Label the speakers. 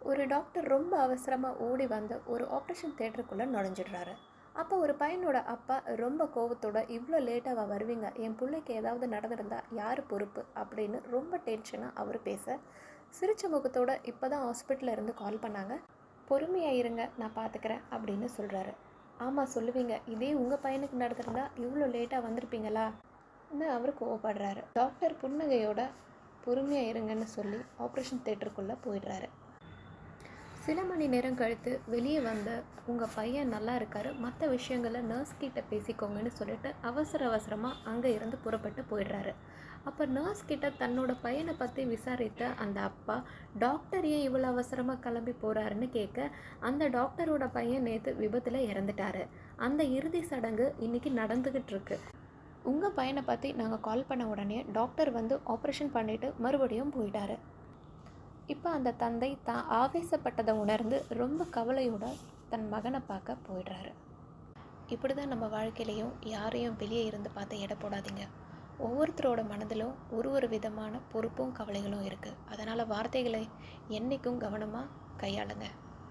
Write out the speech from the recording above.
Speaker 1: ஒரு டாக்டர் ரொம்ப அவசரமாக ஓடி வந்து ஒரு ஆப்ரேஷன் தேட்டருக்குள்ளே நுழைஞ்சிடுறாரு. அப்போ ஒரு பையனோட அப்பா ரொம்ப கோவத்தோட, இவ்வளோ லேட்டாக வருவீங்க, என் பிள்ளைக்கு ஏதாவது நடந்திருந்தா யார் பொறுப்பு அப்படின்னு ரொம்ப டென்ஷனாக அவர் பேச, சிரிச்ச முகத்தோட இப்போ தான் ஹாஸ்பிட்டலில் இருந்து கால் பண்ணாங்க, பொறுமையாக இருங்க நான் பார்த்துக்கிறேன் அப்படின்னு சொல்கிறாரு. ஆமாம் சொல்லுவீங்க, இதே உங்கள் பையனுக்கு நடந்திருந்தா இவ்வளோ லேட்டாக வந்திருப்பீங்களா அவர் கோவப்படுறாரு. டாக்டர் புன்னகையோட பொறுமையாக இருங்கன்னு சொல்லி ஆப்ரேஷன் தேட்டருக்குள்ளே போயிடுறாரு. சில மணி நேரம் கழித்து வெளியே வந்த உங்கள் பையன் நல்லா இருக்காரு, மற்ற விஷயங்களை நர்ஸ் கிட்ட பேசிக்கோங்கன்னு சொல்லிட்டு அவசர அவசரமாக அங்கே இருந்து புறப்பட்டு போயிடுறாரு. அப்போ நர்ஸ் கிட்ட தன்னோட பையனை பற்றி விசாரித்த அந்த அப்பா, டாக்டர் ஏன் இவ்வளோ அவசரமாக கிளம்பி போகிறாருன்னு கேட்க, அந்த டாக்டரோட பையன் நேற்று விபத்தில் இறந்துட்டாரு, அந்த இறுதி சடங்கு இன்னைக்கு நடந்துக்கிட்டு இருக்கு, உங்கள் பையனை பற்றி நாங்கள் கால் பண்ண உடனே டாக்டர் வந்து ஆப்ரேஷன் பண்ணிவிட்டு மறுபடியும் போயிட்டாரு. இப்போ அந்த தந்தை தான் ஆவேசப்பட்டதை உணர்ந்து ரொம்ப கவலையோட தன் மகனை பார்க்க போயிடுறாரு. இப்படி தான் நம்ம வாழ்க்கையிலையும் யாரையும் வெளியே இருந்து பார்த்து எடை போடாதீங்க. ஒவ்வொருத்தரோட மனதிலும் ஒரு விதமான பொறுப்பும் கவலைகளும் இருக்குது. அதனால் வார்த்தைகளை என்றைக்கும் கவனமாக கையாளுங்க.